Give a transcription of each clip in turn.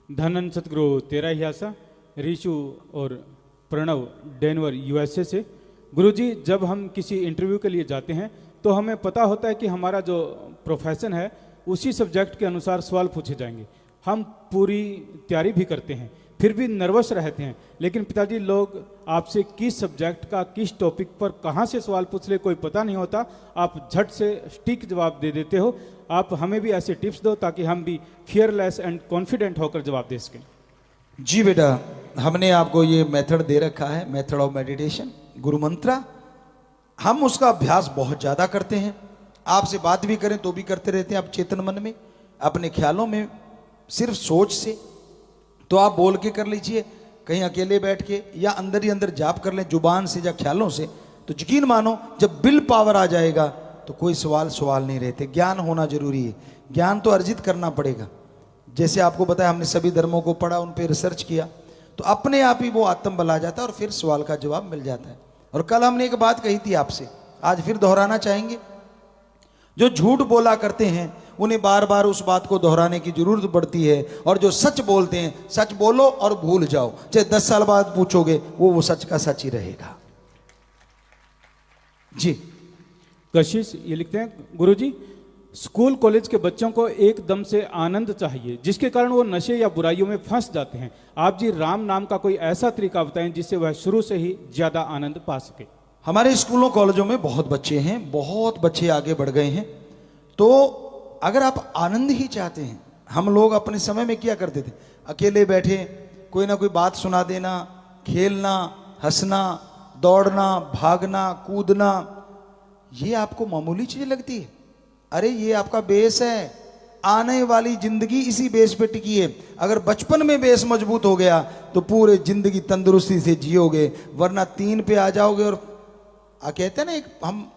धनन सतगुरु तेरा ही आशा, ऋषु और Pranav Denver USA से। गुरुजी, जब हम किसी इंटरव्यू के लिए जाते हैं तो हमें पता होता है कि हमारा जो प्रोफेशन है उसी सब्जेक्ट के अनुसार सवाल पूछे जाएंगे। हम पूरी तैयारी भी करते हैं, फिर भी नर्वस रहते हैं। लेकिन पिताजी, लोग आपसे किस सब्जेक्ट का किस टॉपिक पर कहाँ से सवाल पूछ ले कोई पता नहीं होता। आप झट से सटीक जवाब दे देते हो। आप हमें भी ऐसे टिप्स दो ताकि हम भी फियरलेस एंड कॉन्फिडेंट होकर जवाब दे सकें। जी बेटा, हमने आपको ये मेथड दे रखा है, मेथड ऑफ मेडिटेशन, गुरु मंत्रा। हम उसका अभ्यास बहुत ज़्यादा करते हैं। आपसे बात भी करें तो भी करते रहते हैं। आप चेतन मन में अपने ख्यालों में सिर्फ सोच से तो आप बोल के कर लीजिए, कहीं अकेले बैठ के या अंदर ही अंदर जाप कर लें जुबान से या ख्यालों से, तो यकीन मानो जब विल पावर आ जाएगा तो कोई सवाल नहीं रहते। ज्ञान होना जरूरी है, ज्ञान तो अर्जित करना पड़ेगा। जैसे आपको बताया, हमने सभी धर्मों को पढ़ा, उन पर रिसर्च किया, तो अपने आप ही वो आत्म बल आ जाता है और फिर सवाल का जवाब मिल जाता है। और कल हमने एक बात कही थी आपसे, आज फिर दोहराना चाहेंगे। जो झूठ बोला करते हैं उन्हें बार बार उस बात को दोहराने की जरूरत पड़ती है, और जो सच बोलते हैं, सच बोलो और भूल जाओ, चाहे 10 साल बाद पूछोगे वो सच का सच ही रहेगा। जी कशिश ये लिखते हैं, गुरुजी, स्कूल कॉलेज के बच्चों को एकदम से आनंद चाहिए जिसके कारण वो नशे या बुराइयों में फंस जाते हैं। आप जी राम नाम का कोई ऐसा तरीका बताएं जिससे वह शुरू से ही ज्यादा आनंद पा सके। हमारे स्कूलों कॉलेजों में बहुत बच्चे हैं, बहुत बच्चे आगे बढ़ गए हैं। तो अगर आप आनंद ही चाहते हैं, हम लोग अपने समय में क्या करते थे, अकेले बैठे कोई ना कोई बात सुना देना, खेलना, हंसना, दौड़ना, भागना, कूदना, ये आपको मामूली चीज लगती है। अरे ये आपका बेस है, आने वाली जिंदगी इसी बेस पे टिकी है। अगर बचपन में बेस मजबूत हो गया तो पूरे जिंदगी तंदुरुस्ती से जियोगे, वरना 3 पे आ जाओगे। और कहते हैं ना, एक हम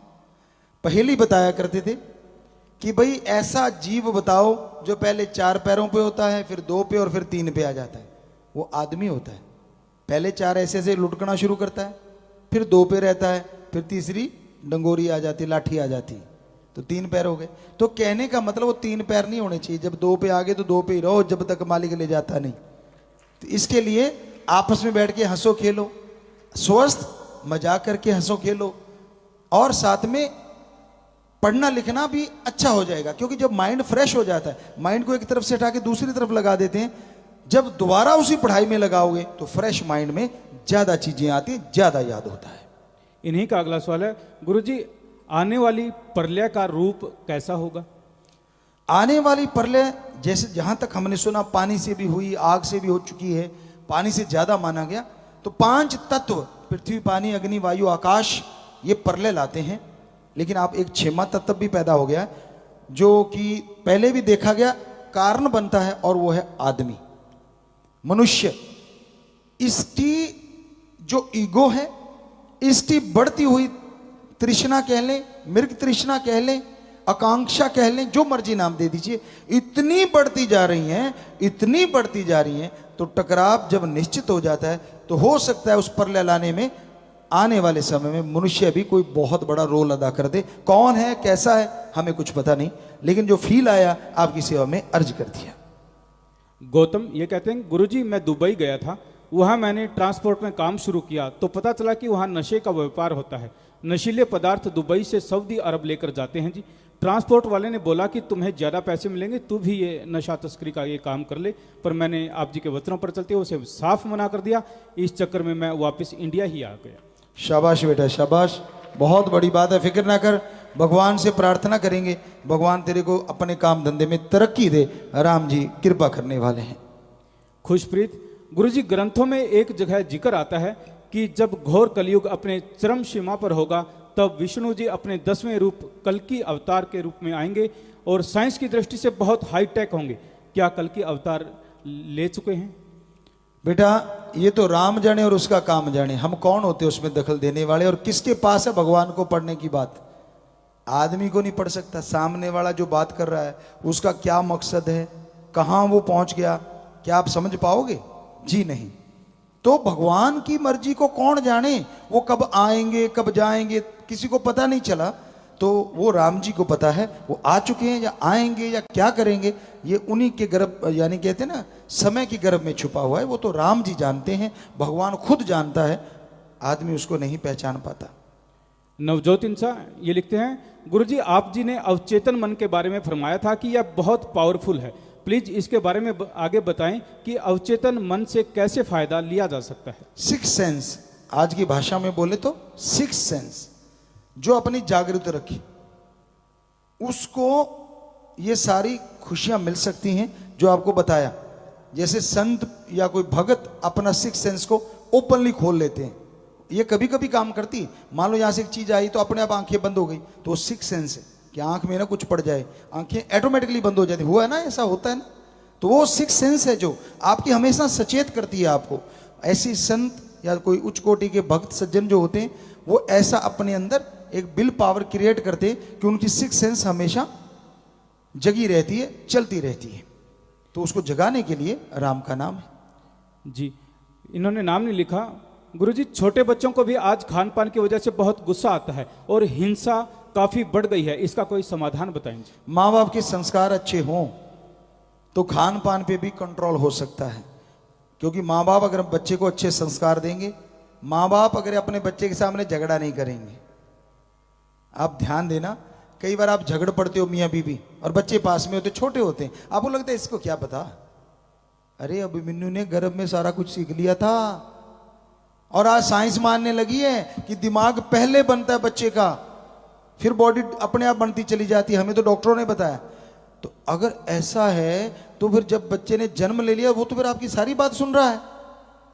पहेली बताया करते थे कि भाई ऐसा जीव बताओ जो पहले 4 पैरों पे होता है, फिर 2 पे और फिर 3 पे आ जाता है। वो आदमी होता है। पहले 4 ऐसे लुढ़कना शुरू करता है, फिर 2 पे रहता है, फिर तीसरी डंगोरी आ जाती, लाठी आ जाती, तो 3 पैर हो गए। तो कहने का मतलब वो 3 पैर नहीं होने चाहिए। जब 2 पे आ गए तो 2 पे ही रहो, जब तक मालिक ले जाता नहीं। तो इसके लिए आपस में बैठ के हंसो खेलो, स्वस्थ मजाक करके हंसो खेलो, और साथ में पढ़ना लिखना भी अच्छा हो जाएगा। क्योंकि जब माइंड फ्रेश हो जाता है, माइंड को एक तरफ से हटा के दूसरी तरफ लगा देते हैं, जब दोबारा उसी पढ़ाई में लगाओगे तो फ्रेश माइंड में ज्यादा चीजें आती हैं, ज्यादा याद होता है। इन्हीं का अगला सवाल है, गुरुजी, आने वाली प्रलय का रूप कैसा होगा? आने वाली प्रलय, जैसे जहां तक हमने सुना, पानी से भी हुई, आग से भी हो चुकी है, पानी से ज्यादा माना गया। तो 5 तत्व, पृथ्वी, पानी, अग्नि, वायु, आकाश, ये प्रलय लाते हैं। लेकिन आप एक 6वां तत्व भी पैदा हो गया, जो कि पहले भी देखा गया, कारण बनता है, और वो है आदमी, मनुष्य। इसकी जो ईगो है, इसकी बढ़ती हुई तृष्णा कह लें, मृग तृष्णा कह लें, आकांक्षा कह लें, जो मर्जी नाम दे दीजिए, इतनी बढ़ती जा रही हैं, इतनी बढ़ती जा रही हैं। तो टकराव जब निश्चित हो जाता है तो हो सकता है उस प्रलय लाने में आने वाले समय में मनुष्य भी कोई बहुत बड़ा रोल अदा कर दे। कौन है, कैसा है, हमें कुछ पता नहीं, लेकिन जो फील आया आपकी सेवा में अर्ज कर दिया। गौतम ये कहते हैं, गुरुजी, मैं दुबई गया था, वहाँ मैंने ट्रांसपोर्ट में काम शुरू किया तो पता चला कि वहाँ नशे का व्यापार होता है। नशीले पदार्थ दुबई से सऊदी अरब लेकर जाते हैं जी। ट्रांसपोर्ट वाले ने बोला कि तुम्हें ज़्यादा पैसे मिलेंगे, तू भी ये नशा तस्करी का ये काम कर ले, पर मैंने आप जी के वचनों पर चलते हुए उसे साफ मना कर दिया। इस चक्कर में मैं वापस इंडिया ही आ गया। शाबाश बेटा, शाबाश, बहुत बड़ी बात है। फिक्र ना कर, भगवान से प्रार्थना करेंगे, भगवान तेरे को अपने काम धंधे में तरक्की दे। राम जी कृपा करने वाले हैं। खुशप्रीत, गुरुजी, ग्रंथों में एक जगह जिक्र आता है कि जब घोर कलयुग अपने चरम सीमा पर होगा तब विष्णु जी अपने 10वें रूप कल्कि अवतार के रूप में आएंगे और साइंस की दृष्टि से बहुत हाईटेक होंगे। क्या कल्कि अवतार ले चुके हैं? बेटा ये तो राम जाने और उसका काम जाने, हम कौन होते उसमें दखल देने वाले। और किसके पास है भगवान को पढ़ने की बात? आदमी को नहीं पढ़ सकता। सामने वाला जो बात कर रहा है उसका क्या मकसद है, कहाँ वो पहुंच गया, क्या आप समझ पाओगे? जी नहीं। तो भगवान की मर्जी को कौन जाने, वो कब आएंगे कब जाएंगे किसी को पता नहीं चला। तो वो राम जी को पता है, वो आ चुके हैं या आएंगे या क्या करेंगे, ये उन्हीं के गर्भ, यानी कहते हैं ना समय की गर्भ में छुपा हुआ है। वो तो राम जी जानते हैं, भगवान खुद जानता है, आदमी उसको नहीं पहचान पाता। नवजोत इंसान ये लिखते हैं, गुरुजी आप जी ने अवचेतन मन के बारे में फरमाया था कि यह बहुत पावरफुल है, प्लीज इसके बारे में आगे बताएं कि अवचेतन मन से कैसे फायदा लिया जा सकता है। सिक्स सेंस, आज की भाषा में बोले तो सिक्स सेंस, जो अपनी जागृत रखी उसको ये सारी खुशियां मिल सकती हैं जो आपको बताया। जैसे संत या कोई भगत अपना सिक्स सेंस को ओपनली खोल लेते हैं, ये कभी कभी काम करती है। मान लो यहां से एक चीज आई तो अपने आप आंखें बंद हो गई, तो सिक्स सेंस है कि आंख में ना कुछ पड़ जाए, आंखें ऑटोमेटिकली बंद हो जाती, हुआ है ना, ऐसा होता है ना। तो वो सिक्स सेंस है जो आपकी हमेशा सचेत करती है आपको। ऐसी संत या कोई उच्च कोटि के भक्त सज्जन जो होते हैं, वो ऐसा अपने अंदर एक विल पावर क्रिएट करते हैं कि उनकी सिक्स सेंस हमेशा जगी रहती है, चलती रहती है। तो उसको जगाने के लिए राम का नाम है। जी, इन्होंने नाम नहीं लिखा। गुरुजी छोटे बच्चों को भी आज खान पान की वजह से बहुत गुस्सा आता है और हिंसा काफी बढ़ गई है, इसका कोई समाधान बताएंगे। माँ बाप के संस्कार अच्छे हों तो खान पान पे भी कंट्रोल हो सकता है, क्योंकि माँ बाप अगर बच्चे को अच्छे संस्कार देंगे, माँ बाप अगर अपने बच्चे के सामने झगड़ा नहीं करेंगे। आप ध्यान देना, कई बार आप झगड़ पड़ते हो मियाँ बीवी और बच्चे पास में होते, छोटे होते हैं, आपको लगता है इसको क्या पता, अरे अभिमन्यु ने गर्भ में सारा कुछ सीख लिया था। और आज साइंस मानने लगी है कि दिमाग पहले बनता है बच्चे का, फिर बॉडी अपने आप बनती चली जाती है, हमें तो डॉक्टरों ने बताया। तो अगर ऐसा है तो फिर जब बच्चे ने जन्म ले लिया, वो तो फिर आपकी सारी बात सुन रहा है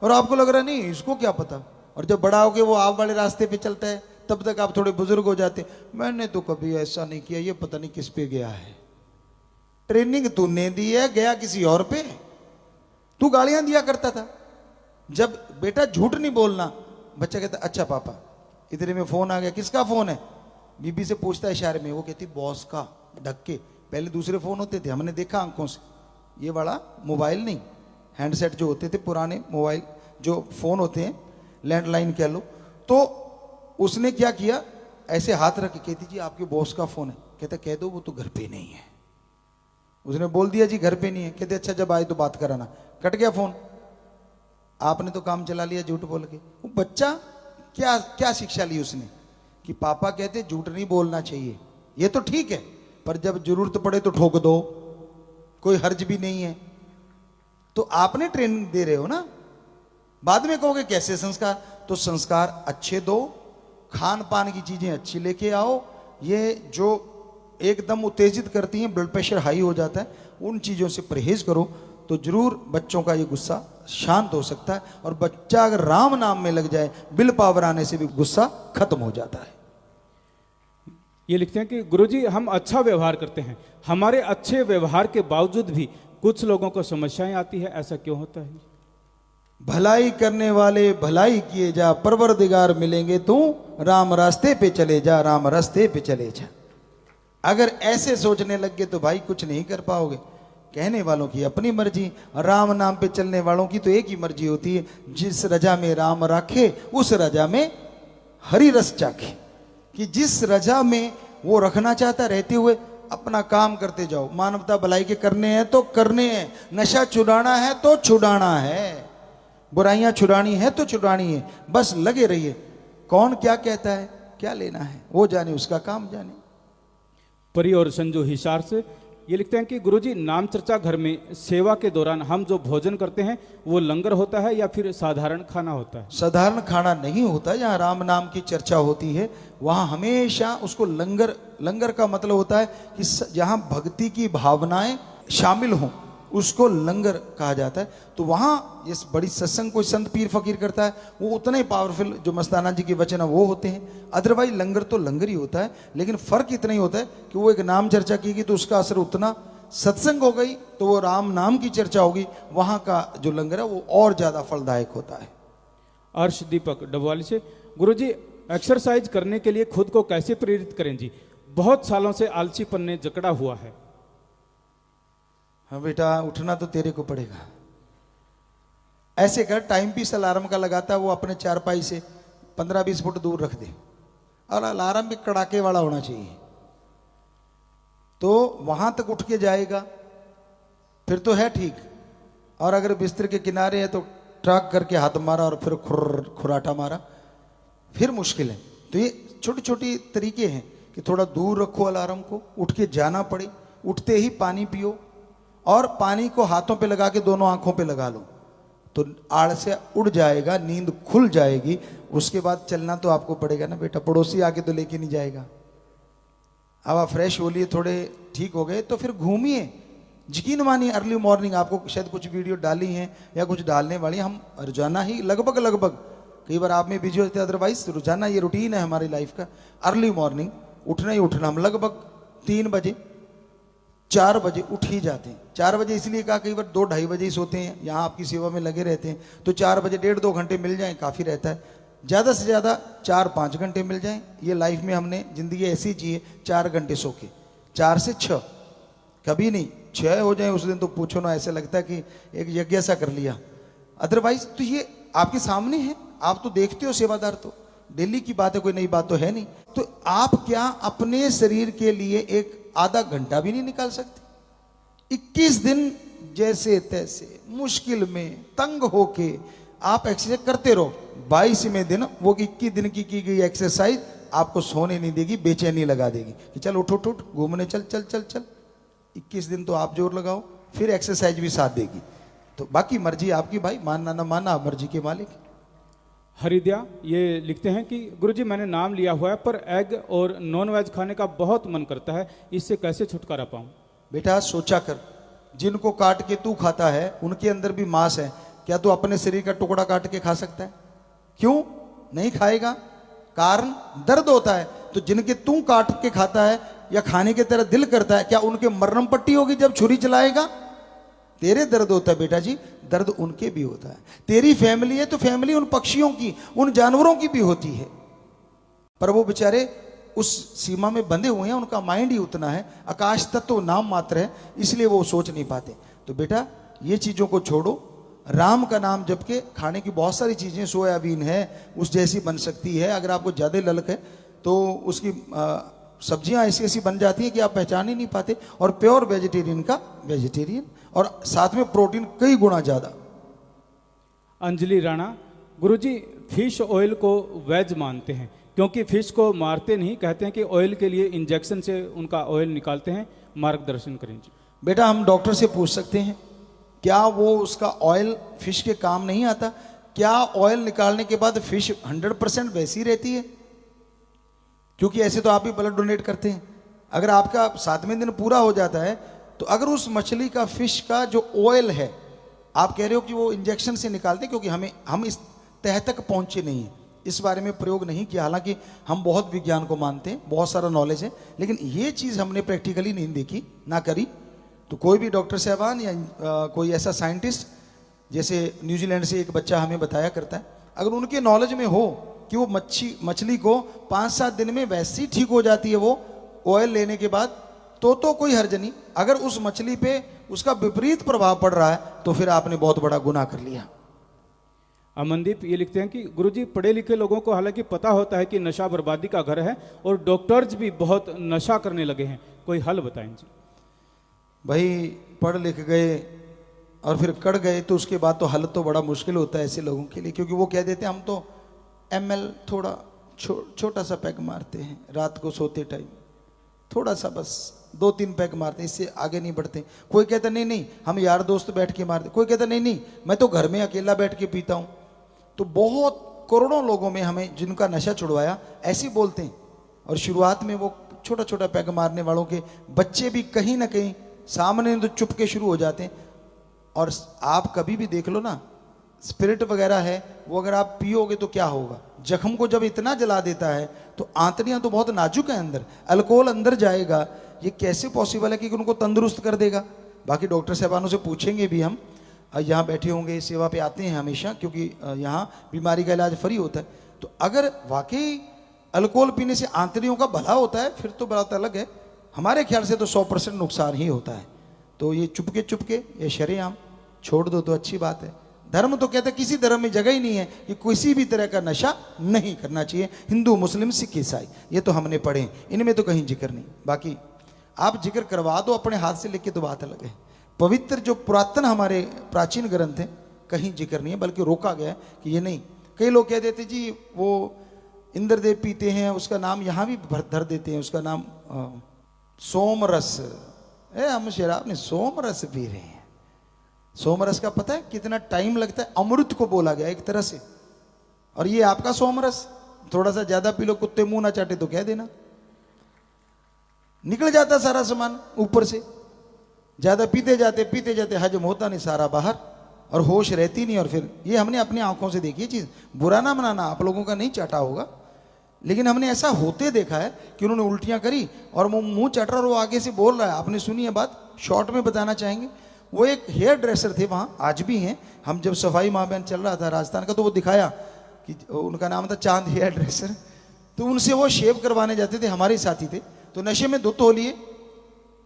और आपको लग रहा है नहीं इसको क्या पता। और जब बड़ा हो के वो आप वाले रास्ते पे चलता है, तब तक आप थोड़े बुजुर्ग हो जाते, मैंने तो कभी ऐसा नहीं किया, ये पता नहीं किस पे गया है, ट्रेनिंग तूने दी है, गया किसी और पे। तू गालियां दिया करता था, जब बेटा झूठ नहीं बोलना, बच्चा कहता अच्छा पापा, इतने में फोन आ गया, किसका फोन है, बीबी से पूछता है इशारे में, वो कहती बॉस का, ढक के। पहले दूसरे फोन होते थे, हमने देखा आंखों से, ये वाला मोबाइल नहीं, हैंडसेट जो होते थे पुराने मोबाइल, जो फोन होते हैं लैंडलाइन कह लो। तो उसने क्या किया, ऐसे हाथ रख के कहती जी आपके बॉस का फोन है, कहता कह दो वो तो घर पे नहीं है। उसने बोल दिया जी घर पे नहीं है, कहते अच्छा जब आए तो बात कराना, कट गया फोन। आपने तो काम चला लिया झूठ बोल के। वो बच्चा क्या क्या शिक्षा ली उसने कि पापा कहते झूठ नहीं बोलना चाहिए, ये तो ठीक है, पर जब जरूरत पड़े तो ठोक दो, कोई हर्ज भी नहीं है। तो आपने ट्रेनिंग दे रहे हो ना, बाद में कहोगे कैसे संस्कार, तो संस्कार अच्छे दो, खान पान की चीजें अच्छी लेके आओ। ये जो एकदम उत्तेजित करती हैं, ब्लड प्रेशर हाई हो जाता है, उन चीजों से परहेज करो, तो जरूर बच्चों का ये गुस्सा शांत हो सकता है। और बच्चा अगर राम नाम में लग जाए, विल पावर आने से भी गुस्सा खत्म हो जाता है। ये लिखते हैं कि गुरुजी हम अच्छा व्यवहार करते हैं, हमारे अच्छे व्यवहार के बावजूद भी कुछ लोगों को समस्याएं आती है, ऐसा क्यों होता है? भलाई करने वाले भलाई किए जा, परवरदिगार मिलेंगे तू, राम रास्ते पे चले जा, राम रास्ते पे चले जा। अगर ऐसे सोचने लग गए तो भाई कुछ नहीं कर पाओगे। कहने वालों की अपनी मर्जी, राम नाम पे चलने वालों की तो एक ही मर्जी होती है, जिस रजा में राम राखे उस रजा में हरि रस चाखे। कि जिस रजा में वो रखना चाहता, रहते हुए अपना काम करते जाओ। मानवता भलाई के करने हैं तो करने हैं, नशा छुड़ाना है तो छुड़ाना है, बुराइयां छुड़ानी है तो छुड़ानी है, बस लगे रहिए। कौन क्या कहता है, क्या लेना है, वो जाने, उसका काम जाने। परी और संजू हिसार से ये लिखते हैं कि गुरुजी नाम चर्चा घर में सेवा के दौरान हम जो भोजन करते हैं वो लंगर होता है या फिर साधारण खाना होता है? साधारण खाना नहीं होता, जहाँ राम नाम की चर्चा होती है वहाँ हमेशा उसको लंगर, लंगर का मतलब होता है कि जहाँ भक्ति की भावनाएं शामिल हों उसको लंगर कहा जाता है। तो वहाँ ये बड़ी सत्संग कोई संत पीर फकीर करता है, वो उतने ही पावरफुल जो मस्ताना जी के वचन है वो होते हैं। अदरवाइज लंगर तो लंगर ही होता है, लेकिन फर्क इतना ही होता है कि वो एक नाम चर्चा की गई तो उसका असर उतना, सत्संग हो गई तो वो राम नाम की चर्चा होगी, वहाँ का जो लंगर है वो और ज़्यादा फलदायक होता है। अर्श दीपक डबवाली से, गुरुजी एक्सरसाइज करने के लिए खुद को कैसे प्रेरित करें जी, बहुत सालों से आलसीपन ने जकड़ा हुआ है। हाँ बेटा, उठना तो तेरे को पड़ेगा। ऐसे कर, टाइम पीस अलार्म का लगाता है वो अपने चारपाई से 15-20 फुट दूर रख दे, और अलार्म भी कड़ाके वाला होना चाहिए, तो वहां तक उठ के जाएगा फिर तो है ठीक। और अगर बिस्तर के किनारे है तो ट्रक करके हाथ मारा और फिर खुराटा मारा, फिर मुश्किल है। तो ये छोटी छोटी तरीके हैं कि थोड़ा दूर रखो अलार्म को, उठ के जाना पड़े, उठते ही पानी पियो और पानी को हाथों पे लगा के दोनों आंखों पे लगा लो, तो आलस्य उड़ जाएगा, नींद खुल जाएगी। उसके बाद चलना तो आपको पड़ेगा ना बेटा, पड़ोसी आके तो लेके नहीं जाएगा। अब आप फ्रेश हो लिए, थोड़े ठीक हो गए तो फिर घूमिए। यकीन मानिए अर्ली मॉर्निंग, आपको शायद कुछ वीडियो डाली हैं या कुछ डालने वाली हैं, हम रोजाना ही लगभग कई बार आप में बिजी होते हैं, अदरवाइज रोजाना ये रूटीन है हमारी लाइफ का, अर्ली मॉर्निंग उठना ही उठना। हम लगभग 3 बजे 4 बजे उठ ही जाते हैं। 4 बजे इसलिए कहा, कई बार 2-2:30 बजे ही सोते हैं, यहाँ आपकी सेवा में लगे रहते हैं, तो 4 बजे 1.5-2 घंटे मिल जाएं काफ़ी रहता है। ज़्यादा से ज़्यादा 4-5 घंटे मिल जाएं। ये लाइफ में हमने ज़िंदगी ऐसी जी है, 4 घंटे सो के, 4 से 6, कभी नहीं 6 हो जाए उस दिन तो पूछो ना, ऐसे लगता है कि एक यज्ञ सा कर लिया। अदरवाइज तो ये आपके सामने है, आप तो देखते हो, सेवादार तो डेली की बात है, कोई नई बात तो है नहीं। तो आप क्या अपने शरीर के लिए एक आधा घंटा भी नहीं निकाल सकते? 21 दिन जैसे तैसे मुश्किल में तंग होके आप एक्सरसाइज करते रहो। 22वें दिन वो 21 दिन की गई एक्सरसाइज आपको सोने नहीं देगी, बेचैनी लगा देगी कि चल उठ उठ उठ, घूमने चल चल चल चल। 21 दिन तो आप जोर लगाओ, फिर एक्सरसाइज भी साथ देगी। तो बाकी मर्जी आपकी भाई, मानना ना मानना आप मर्जी के मालिक। हरिद्या ये लिखते हैं कि गुरुजी मैंने नाम लिया हुआ है पर एग और नॉन वेज खाने का बहुत मन करता है, इससे कैसे छुटकारा पाऊं? बेटा सोचा कर, जिनको काट के तू खाता है उनके अंदर भी मांस है, क्या तू अपने शरीर का टुकड़ा काट के खा सकता है? क्यों नहीं खाएगा? कारण दर्द होता है। तो जिनके तू काट के खाता है या खाने के तेरा दिल करता है, क्या उनके मरहम पट्टी होगी जब छुरी चलाएगा? तेरे दर्द होता है बेटा जी, दर्द उनके भी होता है। तेरी फैमिली है तो फैमिली उन पक्षियों की, उन जानवरों की भी होती है, पर वो बेचारे उस सीमा में बंधे हुए हैं, उनका माइंड ही उतना है, आकाश तत्व नाम मात्र है, इसलिए वो सोच नहीं पाते। तो बेटा ये चीजों को छोड़ो, राम का नाम जप के खाने की बहुत सारी चीजें, सोयाबीन है उस जैसी बन सकती है, अगर आपको ज्यादा ललक है तो उसकी सब्जियां ऐसी ऐसी बन जाती हैं कि आप पहचान ही नहीं पाते। और प्योर वेजिटेरियन का वेजिटेरियन, और साथ में प्रोटीन कई गुना ज्यादा। अंजलि राणा, गुरुजी फिश ऑयल को वेज मानते हैं क्योंकि फिश को मारते नहीं, कहते हैं कि ऑयल के लिए इंजेक्शन से उनका ऑयल निकालते हैं, मार्गदर्शन करें जी। बेटा हम डॉक्टर से पूछ सकते हैं, क्या वो उसका ऑयल फिश के काम नहीं आता? क्या ऑयल निकालने के बाद फिश 100% वैसी रहती है? क्योंकि ऐसे तो आप भी ब्लड डोनेट करते हैं। अगर आपका 7वें दिन पूरा हो जाता है तो अगर उस मछली का, फिश का जो ऑयल है, आप कह रहे हो कि वो इंजेक्शन से निकालते हैं, क्योंकि हम इस तह तक पहुंचे नहीं हैं, इस बारे में प्रयोग नहीं किया। हालांकि हम बहुत विज्ञान को मानते हैं, बहुत सारा नॉलेज है, लेकिन ये चीज़ हमने प्रैक्टिकली नहीं देखी ना करी। तो कोई भी डॉक्टर साहबान या कोई ऐसा साइंटिस्ट, जैसे न्यूजीलैंड से एक बच्चा हमें बताया करता है, अगर उनके नॉलेज में हो कि वो मछली को 5-7 दिन में वैसी ठीक हो जाती है वो ऑयल लेने के बाद, तो कोई हर्ज नहीं। अगर उस मछली पे उसका विपरीत प्रभाव पड़ रहा है तो फिर आपने बहुत बड़ा गुनाह कर लिया। अमनदीप ये लिखते हैं कि गुरुजी पढ़े लिखे लोगों को हालांकि पता होता है कि नशा बर्बादी का घर है और डॉक्टर्स भी बहुत नशा करने लगे हैं, कोई हल बताएं जी। भाई पढ़ लिख गए और फिर कड़ गए तो उसके बाद तो हल तो बड़ा मुश्किल होता है ऐसे लोगों के लिए, क्योंकि वो कह देते हैं हम तो ml थोड़ा छोटा सा पैक मारते हैं, रात को सोते टाइम थोड़ा सा बस 2-3 पैक मारते हैं, इससे आगे नहीं बढ़ते। कोई कहता नहीं नहीं हम यार दोस्त बैठ के मारते, कोई कहता नहीं नहीं मैं तो घर में अकेला बैठ के पीता हूँ। तो बहुत करोड़ों लोगों में हमें जिनका नशा छुड़वाया ऐसे बोलते हैं। और शुरुआत में वो छोटा छोटा पैक मारने वालों के बच्चे भी कहीं ना कहीं सामने तो चुपके शुरू हो जाते हैं। और आप कभी भी देख लो ना, स्पिरिट वगैरह है वो अगर आप पियोगे तो क्या होगा, जख्म को जब इतना जला देता है तो आंतड़ियां तो बहुत नाजुक हैं अंदर, अल्कोहल अंदर जाएगा, ये कैसे पॉसिबल है कि उनको तंदुरुस्त कर देगा? बाकी डॉक्टर साहबानों से पूछेंगे भी हम, यहाँ बैठे होंगे, सेवा पे आते हैं हमेशा, क्योंकि यहाँ बीमारी का इलाज फ्री होता है। तो अगर वाकई अल्कोहल पीने से आंतड़ियों का भला होता है फिर तो बात अलग है, हमारे ख्याल से तो 100% नुकसान ही होता है। तो ये चुपके ये शरेआम छोड़ दो तो अच्छी बात है, धर्म तो कहता है किसी धर्म में जगह ही नहीं है कि किसी भी तरह का नशा नहीं करना चाहिए। हिंदू, मुस्लिम, सिख, ईसाई, ये तो हमने पढ़े हैं, इनमें तो कहीं जिक्र नहीं। बाकी आप जिक्र करवा दो अपने हाथ से लिख के तो बात अलग है। पवित्र जो पुरातन हमारे प्राचीन ग्रंथ हैं कहीं जिक्र नहीं है, बल्कि रोका गया है कि ये नहीं। कई लोग कह देते जी वो इंद्रदेव पीते हैं, उसका नाम यहाँ भी धर देते हैं, उसका नाम सोम रस। हम शराब नहीं, सोम रस पी रहे हैं। सोम रस का पता है कितना टाइम लगता है? अमृत को बोला गया एक तरह से, और ये आपका सोम रस। थोड़ा सा ज्यादा पी लो, कुत्ते मुंह ना चाटे तो कह देना, निकल जाता सारा सामान ऊपर से। ज्यादा पीते जाते हजम होता नहीं, सारा बाहर, और होश रहती नहीं। और फिर ये हमने अपनी आंखों से देखी है चीज, बुरा ना मनाना, आप लोगों का नहीं चाटा होगा, लेकिन हमने ऐसा होते देखा है कि उन्होंने उल्टियां करी और वो मुंह चट रहा और वो आगे से बोल रहा है। आपने सुनी है बात, शॉर्ट में बताना चाहेंगे। वो एक हेयर ड्रेसर थे, वहाँ आज भी हैं। हम जब सफाई महाअभियान चल रहा था राजस्थान का, तो वो दिखाया कि उनका नाम था चांद हेयर ड्रेसर। तो उनसे वो शेव करवाने जाते थे, हमारे साथी थे। तो नशे में धुत हो लिए,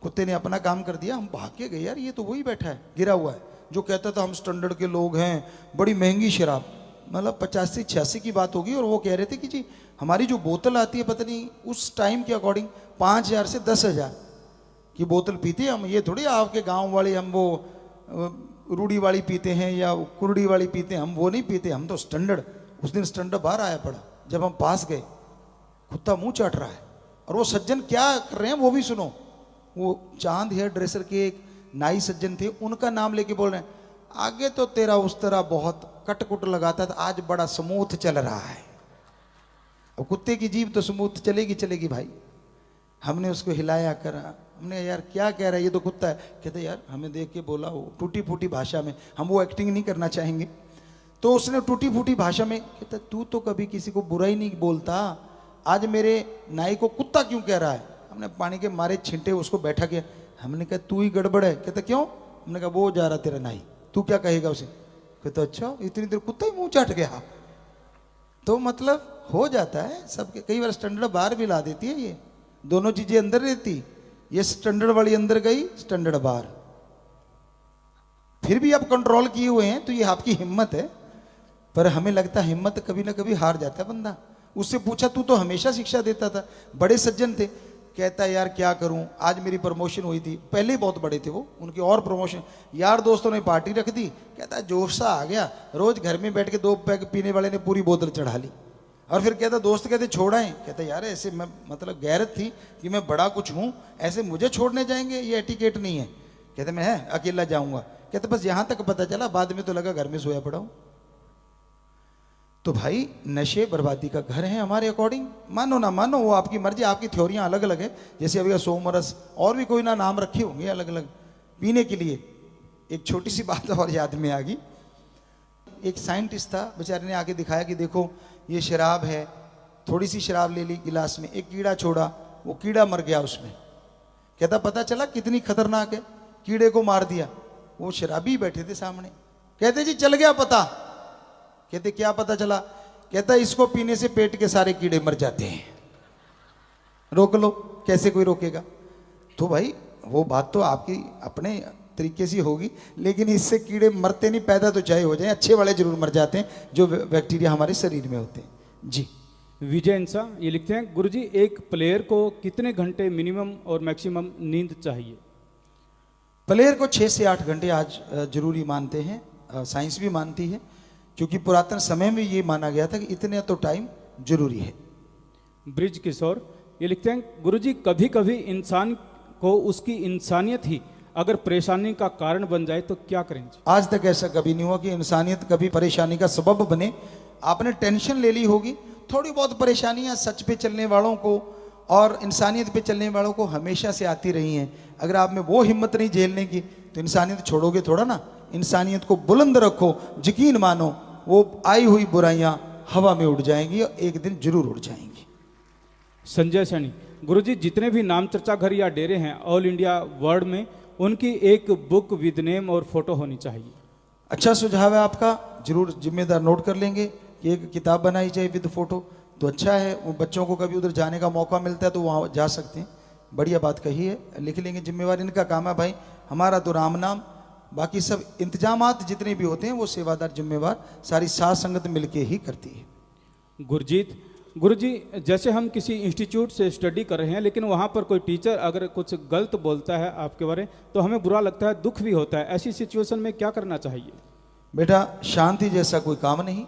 कुत्ते ने अपना काम कर दिया, हम भाग के गए, यार ये तो वही बैठा है गिरा हुआ है जो कहता था हम स्टैंडर्ड के लोग हैं, बड़ी महंगी शराब, मतलब 85-86 की बात होगी। और वो कह रहे थे कि जी हमारी जो बोतल आती है, पता नहीं उस टाइम के अकॉर्डिंग 5,000 से 10,000 की बोतल पीते हैं हम। ये थोड़ी आपके गांव वाले हम वो रूढ़ी वाली पीते हैं या कुरड़ी वाली पीते हैं, हम वो नहीं पीते, हम तो स्टैंडर्ड। उस दिन स्टैंडर्ड बाहर आया पड़ा, जब हम पास गए, कुत्ता मुंह चाट रहा है। और वो सज्जन क्या कर रहे हैं वो भी सुनो। वो चांद हेयर ड्रेसर के एक नाई सज्जन थे, उनका नाम लेके बोल रहे हैं, आगे तो तेरा उस तरह बहुत कटकुट लगाता था, आज बड़ा स्मूथ चल रहा है। अब कुत्ते की जीभ तो स्मूथ चलेगी भाई। हमने उसको हिलाया करा, हमने यार क्या कह रहा है, ये तो कुत्ता है। कहते यार हमें देख के बोला, वो टूटी फूटी भाषा में, हम वो एक्टिंग नहीं करना चाहेंगे। तो उसने टूटी फूटी भाषा में कहता, तू तो कभी किसी को बुरा ही नहीं बोलता, आज मेरे नाई को कुत्ता क्यों कह रहा है? हमने पानी के मारे छिंटे उसको बैठा किया। हमने कहा तू ही गड़बड़ है। कहता क्यों? हमने कहा वो जा रहा तेरा नाई, तू क्या कहेगा उसे? कहता अच्छा, इतनी देर कुत्ता ही मुंह चाट गया। तो मतलब हो जाता है सबके। कई बार स्टैंडर्ड बाहर भी ला देती है, ये दोनों चीजें अंदर रहती, ये स्टैंडर्ड वाली अंदर गई, स्टैंडर्ड बाहर। फिर भी आप कंट्रोल किए हुए हैं, तो ये आपकी हिम्मत है। पर हमें लगता है हिम्मत कभी ना कभी हार जाता है बंदा। उससे पूछा, तू तो हमेशा शिक्षा देता था, बड़े सज्जन थे। कहता यार क्या करूं, आज मेरी प्रमोशन हुई थी, पहले ही बहुत बड़े थे वो, उनकी और प्रमोशन, यार दोस्तों ने पार्टी रख दी। कहता जोश सा आ गया, रोज घर में बैठ के 2 पैक पीने वाले ने पूरी बोतल चढ़ा ली। और फिर कहता दोस्त कहते छोड़ाएं। कहता यार ऐसे मैं मतलब गैरत थी कि मैं बड़ा कुछ हूं, ऐसे मुझे छोड़ने जाएंगे, ये एटिकेट नहीं है। कहते मैं अकेला जाऊंगा। कहते बस यहां तक पता चला, बाद में तो लगा घर में सोया पड़ा हूं। तो भाई नशे बर्बादी का घर है हमारे अकॉर्डिंग, मानो ना मानो वो आपकी मर्जी, आपकी थ्योरियां अलग अलग है। जैसे अभी सोमरस और भी कोई ना नाम रखे होंगे अलग अलग पीने के लिए। एक छोटी सी बात और याद में आ गई, एक साइंटिस्ट था, बेचारे ने आके दिखाया कि देखो ये शराब है, थोड़ी सी शराब ले ली गिलास में, एक कीड़ा छोड़ा, वो कीड़ा मर गया उसमें। कहता पता चला कितनी खतरनाक है, कीड़े को मार दिया। वो शराबी बैठे थे सामने, कहते जी चल गया पता। कहते क्या पता चला? कहता इसको पीने से पेट के सारे कीड़े मर जाते हैं, रोक लो। कैसे कोई रोकेगा? तो भाई वो बात तो आपकी अपने तरीके से होगी, लेकिन इससे कीड़े मरते नहीं, पैदा तो चाहे हो जाए, अच्छे वाले जरूर मर जाते हैं जो बैक्टीरिया हमारे शरीर में होते हैं। जी विजय इंसा ये लिखते हैं, गुरुजी एक प्लेयर को कितने घंटे मिनिमम और मैक्सिमम नींद चाहिए? प्लेयर को 6 से 8 घंटे आज जरूरी मानते हैं, साइंस भी मानती है, क्योंकि पुरातन समय में ये माना गया था कि इतने तो टाइम जरूरी है। ब्रिज किशोर ये लिखते हैं, गुरुजी कभी कभी इंसान को उसकी इंसानियत ही अगर परेशानी का कारण बन जाए तो क्या करें? आज तक ऐसा कभी नहीं हुआ कि इंसानियत कभी परेशानी का सबब बने। आपने टेंशन ले ली होगी, थोड़ी बहुत परेशानियां सच पे चलने वालों को और इंसानियत पे चलने वालों को हमेशा से आती रही हैं। अगर आप में वो हिम्मत नहीं झेलने की तो इंसानियत छोड़ोगे थोड़ा ना। इंसानियत को बुलंद रखो, यकीन मानो वो आई हुई बुराइयां हवा में उड़ जाएंगी और एक दिन जरूर उड़ जाएंगी। संजय सैनी, गुरुजी जितने भी नाम चर्चा घर या डेरे हैं ऑल इंडिया वर्ल्ड में, उनकी एक बुक विद नेम और फोटो होनी चाहिए। अच्छा सुझाव है आपका, जरूर जिम्मेदार नोट कर लेंगे कि एक किताब बनाई जाए विद फोटो, तो अच्छा है। वो बच्चों को कभी उधर जाने का मौका मिलता है तो वहाँ जा सकते हैं। बढ़िया बात कही है, लिख लेंगे, जिम्मेवार इनका काम है भाई। हमारा तो राम नाम बाकी सब इंतजामात जितने भी होते हैं वो सेवादार जिम्मेवार सारी साथ संगत मिलके ही करती है। गुरुजी, जैसे हम किसी इंस्टीट्यूट से स्टडी कर रहे हैं, लेकिन वहाँ पर कोई टीचर अगर कुछ गलत बोलता है आपके बारे में, तो हमें बुरा लगता है, दुख भी होता है। ऐसी सिचुएशन में क्या करना चाहिए? बेटा, शांति जैसा कोई काम नहीं।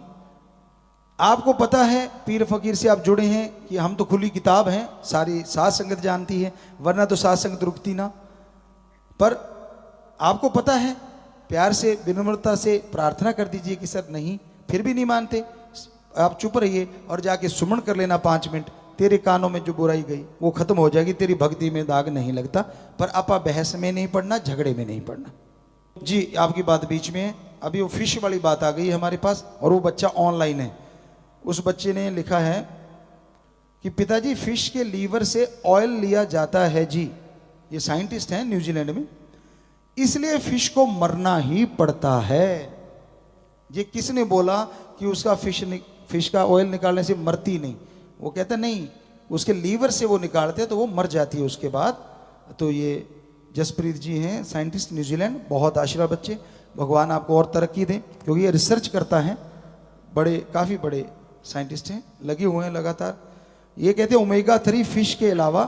आपको पता है पीर फकीर से आप जुड़े हैं कि हम तो खुली किताब हैं, सारी साथ संगत जानती है, वरना तो साथ संगत रुकती ना। पर आपको पता है, प्यार से विनम्रता से प्रार्थना कर दीजिए कि सर नहीं, फिर भी नहीं मानते, आप चुप रहिए और जाके सुमन कर लेना 5 मिनट। तेरे कानों में जो बुराई गई वो खत्म हो जाएगी, तेरी भक्ति में दाग नहीं लगता। पर आपा बहस में नहीं पड़ना, झगड़े में नहीं पड़ना। जी, आपकी बात बीच में है। अभी वो फिश वाली बात आ गई है हमारे पास, और वो बच्चा ऑनलाइन है। उस बच्चे ने लिखा है कि पिताजी, फिश के लीवर से ऑयल लिया जाता है जी। ये साइंटिस्ट हैं न्यूजीलैंड में, इसलिए फिश को मरना ही पड़ता है। ये किसने बोला कि उसका फिश का ऑयल निकालने से मरती नहीं? वो कहता नहीं, उसके लीवर से वो निकालते हैं तो वो मर जाती है उसके बाद। तो ये जसप्रीत जी हैं, साइंटिस्ट न्यूजीलैंड, बहुत आशीर्वाद बच्चे, भगवान आपको और तरक्की दें, क्योंकि ये रिसर्च करता है, काफ़ी बड़े साइंटिस्ट हैं, लगे हुए हैं लगातार। ये कहते हैं ओमेगा 3 फिश के अलावा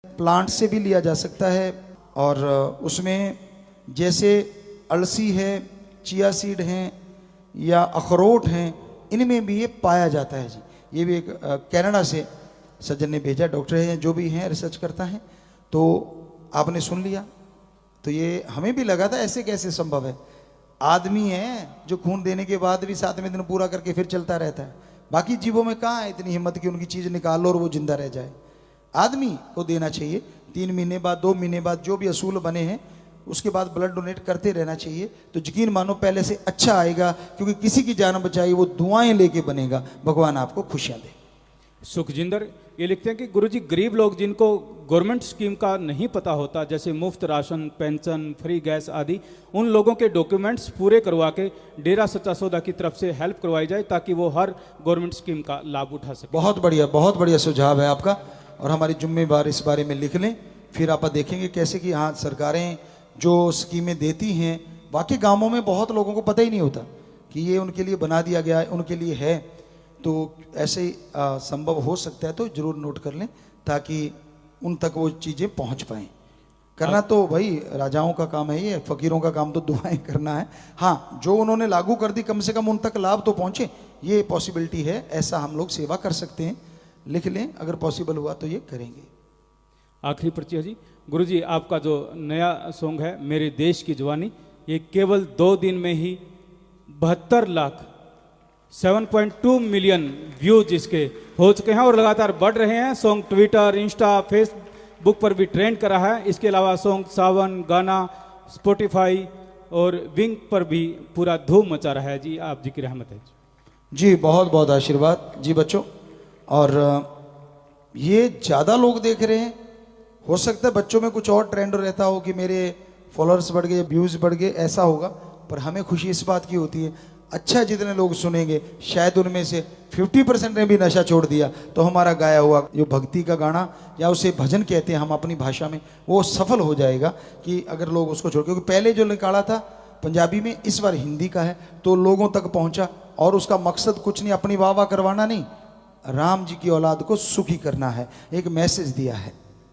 प्लांट से भी लिया जा सकता है, और उसमें जैसे अलसी है, चिया सीड हैं या अखरोट हैं, इनमें भी ये पाया जाता है जी। ये भी एक कनाडा से सज्जन ने भेजा, डॉक्टर हैं जो भी हैं, रिसर्च करता है। तो आपने सुन लिया, तो ये हमें भी लगा था ऐसे कैसे संभव है। आदमी है जो खून देने के बाद भी 7वें दिन पूरा करके फिर चलता रहता है। बाकी जीवों में कहाँ है इतनी हिम्मत कि उनकी चीज़ निकाल लो और वो जिंदा रह जाए। आदमी को देना चाहिए 3 महीने बाद, 2 महीने बाद, जो भी असूल बने हैं उसके बाद ब्लड डोनेट करते रहना चाहिए। तो यकीन मानो पहले से अच्छा आएगा, क्योंकि किसी की जान बचाई वो दुआएं लेके बनेगा। भगवान आपको खुशियां दे। सुखजिंदर ये लिखते हैं कि गुरुजी, गरीब लोग जिनको गवर्नमेंट स्कीम का नहीं पता होता, जैसे मुफ्त राशन, पेंशन, फ्री गैस आदि, उन लोगों के डॉक्यूमेंट्स पूरे करवा के डेरा सच्चा सौदा की तरफ से हेल्प करवाई जाए, ताकि वो हर गवर्नमेंट स्कीम का लाभ उठा सके। बहुत बढ़िया सुझाव है आपका, और हमारी जिम्मेवार इस बारे में लिख लें। फिर आप देखेंगे कैसे कि हाँ, सरकारें जो स्कीमें देती हैं, बाकी गाँवों में बहुत लोगों को पता ही नहीं होता कि ये उनके लिए बना दिया गया है, उनके लिए है। तो ऐसे ही संभव हो सकता है तो जरूर नोट कर लें, ताकि उन तक वो चीज़ें पहुंच पाएं। करना तो भाई राजाओं का काम है, ये फकीरों का काम तो दुआएं करना है। हाँ, जो उन्होंने लागू कर दी, कम से कम उन तक लाभ तो पहुंचे, ये पॉसिबिलिटी है। ऐसा हम लोग सेवा कर सकते हैं। लिख लें, अगर पॉसिबल हुआ तो ये करेंगे। आखिरी पर्ची है जी। गुरुजी, आपका जो नया सॉन्ग है मेरे देश की जवानी, ये केवल 2 दिन में ही 72 लाख 7.2 मिलियन व्यूज इसके हो चुके हैं और लगातार बढ़ रहे हैं। सॉन्ग ट्विटर, इंस्टा, फेसबुक पर भी ट्रेंड कर रहा है। इसके अलावा सॉन्ग सावन, गाना, स्पॉटिफाई और विंग पर भी पूरा धूम मचा रहा है जी। आप जी की रहमत है जी। बहुत बहुत आशीर्वाद जी बच्चों। और ये ज़्यादा लोग देख रहे हैं, हो सकता है बच्चों में कुछ और ट्रेंड रहता हो कि मेरे फॉलोअर्स बढ़ गए, व्यूज़ बढ़ गए, ऐसा होगा। पर हमें खुशी इस बात की होती है, अच्छा जितने लोग सुनेंगे, शायद उनमें से 50% ने भी नशा छोड़ दिया, तो हमारा गाया हुआ जो भक्ति का गाना या उसे भजन कहते हैं हम अपनी भाषा में, वो सफल हो जाएगा। कि अगर लोग उसको छोड़, क्योंकि पहले जो निकाला था पंजाबी में, इस बार हिंदी का है, तो लोगों तक पहुंचा। और उसका मकसद कुछ नहीं, अपनी वाह वाह करवाना नहीं, राम जी की औलाद को सुखी करना है, एक मैसेज दिया है।